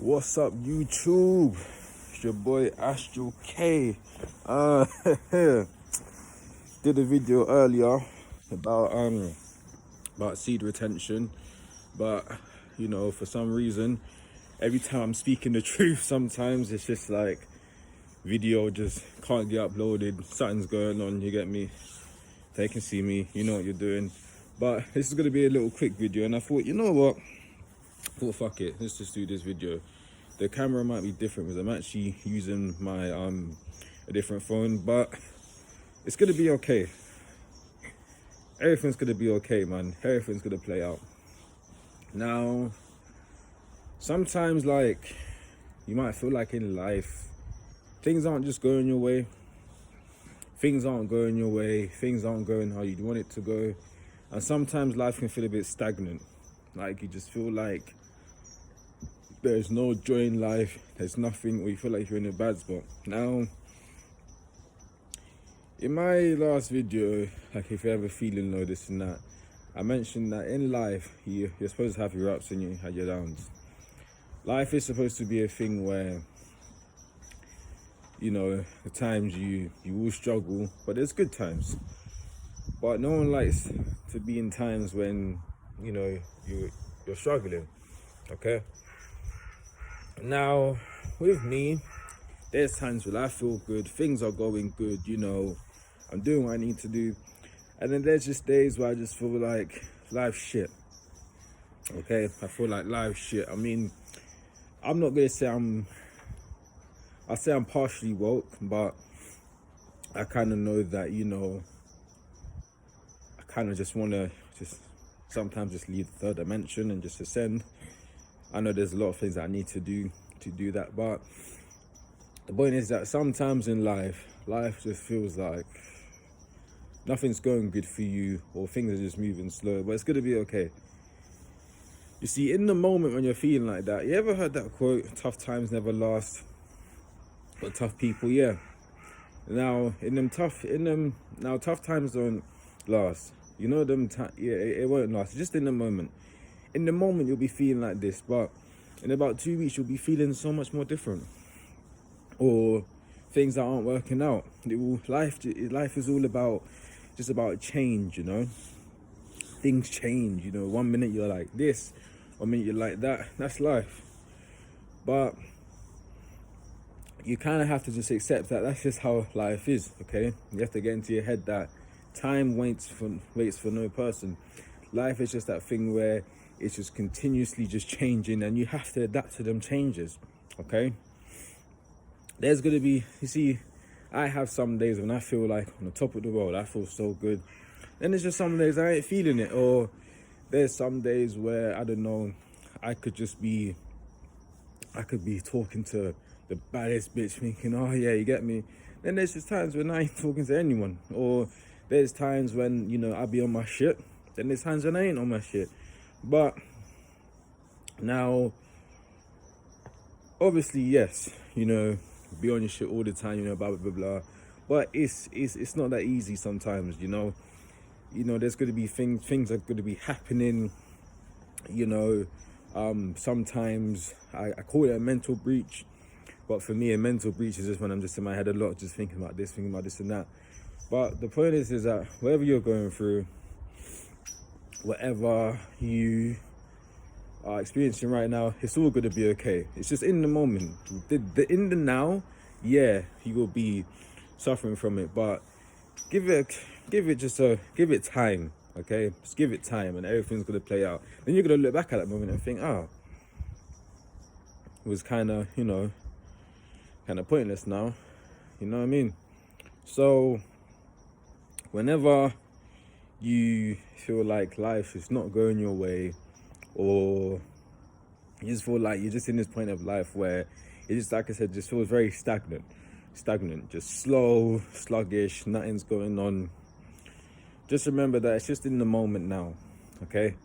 What's up, YouTube? It's your boy Astral K. Did a video earlier about seed retention, but for some reason, every time I'm speaking the truth, sometimes it's just like video just can't get uploaded. Something's going on. You get me? They can see me. You know what you're doing. But this is gonna be a little quick video, and I thought, you know what? Fuck it, let's just do this video. The camera might be different because I'm actually using my a different phone, but it's gonna be okay. Everything's gonna be okay, man. Everything's gonna play out. Now, sometimes like you might feel like in life things aren't just going your way. Things aren't going your way. Things aren't going how you'd want it to go. And sometimes life can feel a bit stagnant. Like you just feel like there's no joy in life, there's nothing, or you feel like you're in a bad spot. Now, in my last video, like if you're ever feeling low, this and that, I mentioned that in life, you're supposed to have your ups and you have your downs. Life is supposed to be a thing where, the times you will struggle, but there's good times. But no one likes to be in times when, you're struggling, okay? Now, with me, there's times when I feel good, things are going good, I'm doing what I need to do. And then there's just days where I just feel like life's shit, okay? I feel like life's shit. I mean, I'm not gonna say I say I'm partially woke, but I kind of know that, I kind of just want to sometimes just leave the third dimension and just ascend. I know there's a lot of things that I need to do that, but the point is that sometimes in life just feels like nothing's going good for you, or things are just moving slow, but it's gonna be okay. You see, in the moment when you're feeling like that, you ever heard that quote, tough times never last, but tough people, yeah. Now, tough times don't last. It won't last, just in the moment. In the moment, you'll be feeling like this, but in about 2 weeks, you'll be feeling so much more different. Or things that aren't working out. Life is all about change, Things change, 1 minute you're like this, 1 minute you're like that. That's life. But you kind of have to just accept that that's just how life is, okay? You have to get into your head that time waits for no person. Life is just that thing where it's just continuously just changing, and you have to adapt to them changes, okay? There's gonna be, I have some days when I feel like on the top of the world, I feel so good. Then there's just some days I ain't feeling it, or there's some days where, I don't know, I could be talking to the baddest bitch thinking, oh yeah, you get me. Then there's just times when I ain't talking to anyone, or there's times when, I'll be on my shit. Then there's times when I ain't on my shit. But now, obviously, yes, be on your shit all the time, blah, blah, blah, blah. But it's not that easy sometimes, there's going to be things are going to be happening, sometimes I call it a mental breach. But for me, a mental breach is just when I'm just in my head a lot, just thinking about this and that. But the point is that whatever you're going through, whatever you are experiencing right now, it's all going to be okay. It's just in the moment. In the now, yeah, you will be suffering from it, but give it time, okay? Just give it time, and everything's going to play out. Then you're going to look back at that moment and think, it was kind of pointless now. You know what I mean? So whenever you feel like life is not going your way, or you just feel like you're just in this point of life where it just, like I said, just feels very stagnant, just slow, sluggish, nothing's going on, just remember that it's just in the moment now, okay?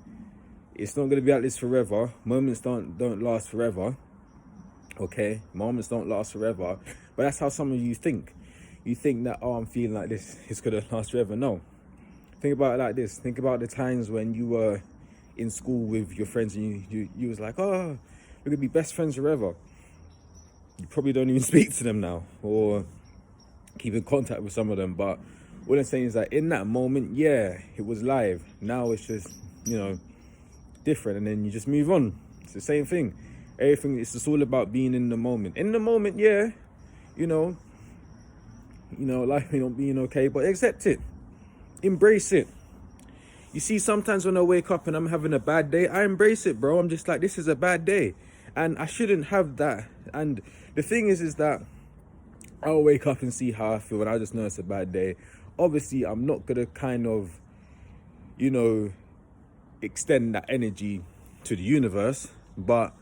It's not going to be like this forever. Moments don't last forever, okay? Moments don't last forever, but that's how some of you think. You think that, I'm feeling like this, it's going to last forever. No. Think about it like this. Think about the times when you were in school with your friends and you was like, You could be best friends forever. You probably don't even speak to them now or keep in contact with some of them. But what I'm saying is that in that moment, yeah, it was live. Now it's just, different, and then you just move on. It's the same thing. Everything, it's just all about being in the moment. In the moment, yeah, life may not being okay, but accept it. Embrace it. You see, sometimes when I wake up and I'm having a bad day, I embrace it, bro. I'm just like, this is a bad day. And I shouldn't have that. And the thing is that I'll wake up and see how I feel, and I just know it's a bad day. Obviously, I'm not going to kind of, extend that energy to the universe. But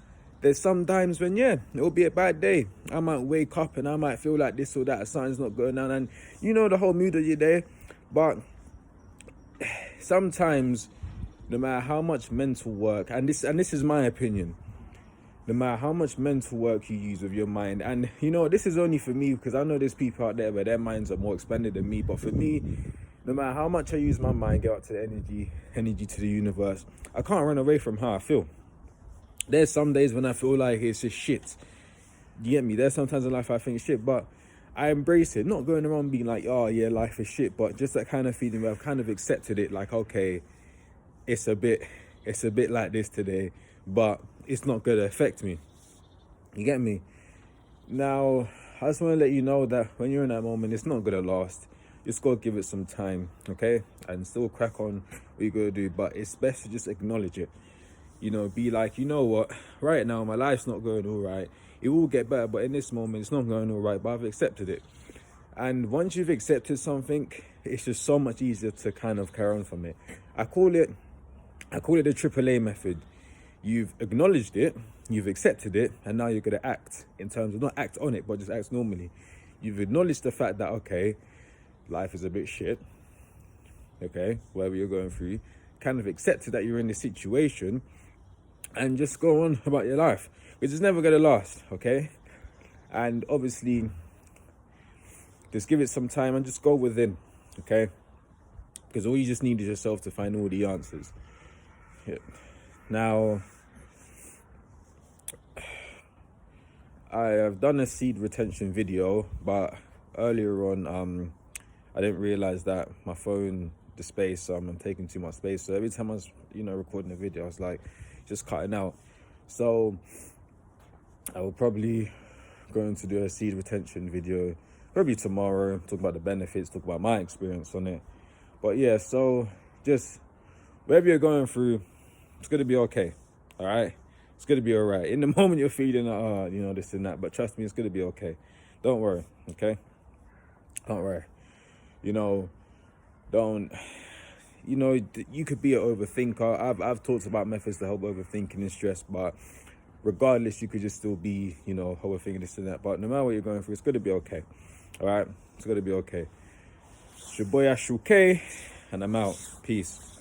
there's some times when, it'll be a bad day. I might wake up and I might feel like this or that, something's not going on. And the whole mood of your day. But sometimes, no matter how much mental work, and this is my opinion, no matter how much mental work you use with your mind, and this is only for me, because I know there's people out there where their minds are more expanded than me, but for me, no matter how much I use my mind, get out to the energy to the universe, I can't run away from how I feel. There's some days when I feel like it's just shit. You get me? There's sometimes in life I think shit, but I embrace it. Not going around being like, oh yeah, life is shit, but just that kind of feeling where I've kind of accepted it, like, okay, it's a bit like this today, but it's not going to affect me. You get me? Now, I just want to let you know that when you're in that moment, it's not going to last. Just got to give it some time, okay? And still crack on what you got to do, but it's best to just acknowledge it. Be like, what? Right now, my life's not going all right. It will get better, but in this moment, it's not going all right, but I've accepted it. And once you've accepted something, it's just so much easier to kind of carry on from it. I call it the AAA method. You've acknowledged it, you've accepted it, and now you're going to act in terms of, not act on it, but just act normally. You've acknowledged the fact that, okay, life is a bit shit, okay, whatever you're going through, kind of accepted that you're in this situation, and just go on about your life, which is never going to last, okay? And obviously, just give it some time and just go within, okay? Because all you just need is yourself to find all the answers. Yeah. Now, I have done a seed retention video, but earlier on, I didn't realize that my phone, the space, I'm taking too much space. So every time I was, recording a video, I was like, just cutting out. So I will probably going to do a seed retention video, probably tomorrow, talk about the benefits, talk about my experience on it. But yeah, so just whatever you're going through, it's going to be okay. All right. It's going to be all right. In the moment you're feeling, this and that, but trust me, it's going to be okay. Don't worry. Okay. Don't worry. You could be an overthinker. I've talked about methods to help overthinking and stress, but regardless, you could just still be, overthinking this and that. But no matter what you're going through, it's going to be okay. All right. It's going to be okay. It's your boy Ashuke, and I'm out. Peace.